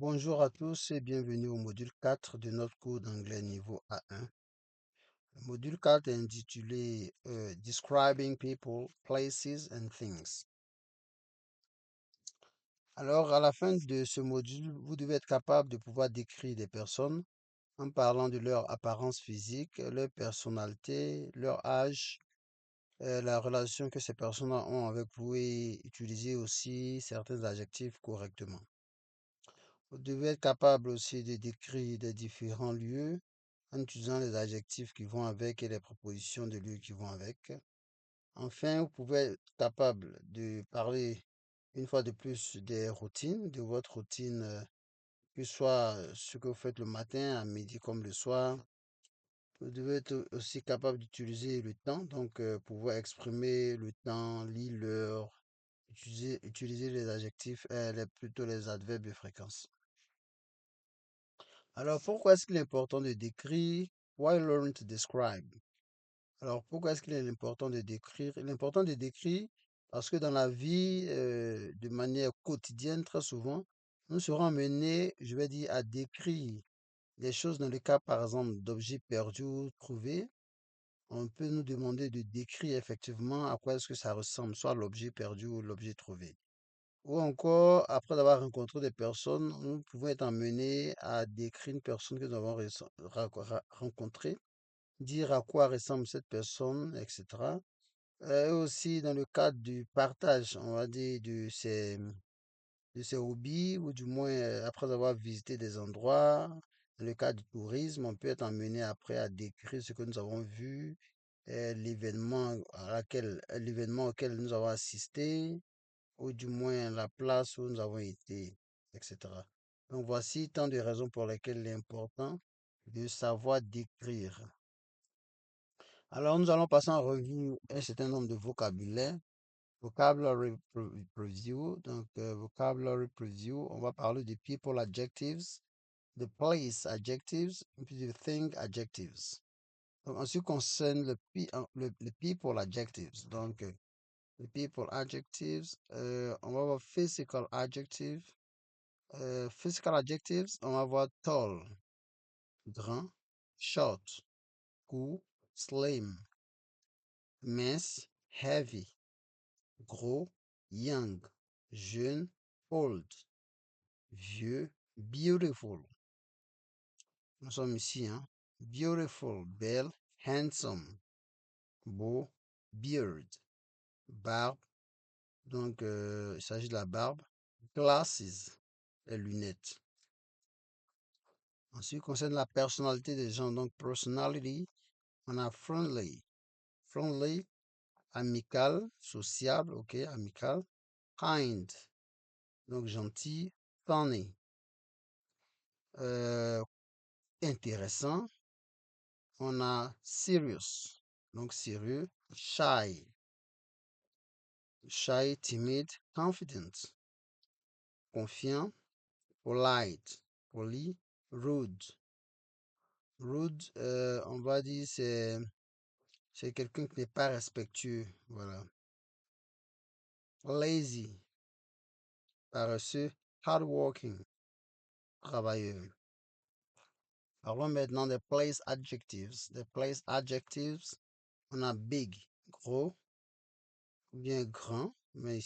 Bonjour à tous et bienvenue au module 4 de notre cours d'anglais niveau A1. Le module 4 est intitulé Describing People, Places and Things. Alors, à la fin de ce module, vous devez être capable de pouvoir décrire des personnes en parlant de leur apparence physique, leur personnalité, leur âge, la relation que ces personnes ont avec vous et utiliser aussi certains adjectifs correctement. Vous devez être capable aussi de décrire des différents lieux en utilisant les adjectifs qui vont avec et les propositions de lieux qui vont avec. Enfin, vous pouvez être capable de parler une fois de plus des routines, de votre routine, que ce soit ce que vous faites le matin, à midi comme le soir. Vous devez être aussi capable d'utiliser le temps, donc pouvoir exprimer le temps, lire l'heure, utiliser les adjectifs, plutôt les adverbes de fréquence. Alors, pourquoi est-ce qu'il est important de décrire? Why learn to describe? Alors, pourquoi est-ce qu'il est important de décrire? Il est important de décrire parce que dans la vie, de manière quotidienne, très souvent, nous serons amenés, je vais dire, à décrire des choses dans le cas, par exemple, d'objets perdus ou trouvés. On peut nous demander de décrire effectivement à quoi est-ce que ça ressemble, soit l'objet perdu ou l'objet trouvé. Ou encore, après avoir rencontré des personnes, nous pouvons être amenés à décrire une personne que nous avons rencontrée, dire à quoi ressemble cette personne, etc. Et aussi dans le cadre du partage, on va dire, de ses hobbies, ou du moins après avoir visité des endroits. Dans le cadre du tourisme, on peut être amené après à décrire ce que nous avons vu, l'événement auquel nous avons assisté, ou du moins la place où nous avons été, etc. Donc voici tant de raisons pour lesquelles il est important de savoir décrire. Alors nous allons passer en revue un certain nombre de vocabulaire. Vocabulary preview. Donc vocabulary preview, on va parler des people adjectives, the place adjectives, et puis the thing adjectives. Donc en ce qui concerne le people adjectives, donc the people adjectives, on va voir physical adjective. Physical adjectives, on va voir tall, grand, short, court, slim, mince, heavy, gros, young, jeune, old, vieux, beautiful. Nous sommes ici, hein. Beautiful, belle, handsome, beau, beard, barbe. Donc, il s'agit de la barbe. Glasses, les lunettes. En ce qui concerne la personnalité des gens, donc personality, on a friendly. Friendly, amical, sociable, ok, amical. Kind, donc gentil. Funny, euh, intéressant. On a serious, donc sérieux. Shy, shy, timide. Confident, confiant. Polite, poli. Rude, rude, on va dire c'est quelqu'un qui n'est pas respectueux, voilà. Lazy, paresseux. Hardworking, travailleur. Parlons maintenant des place adjectives. Des place adjectives, on a big, gros, ou bien grand, mais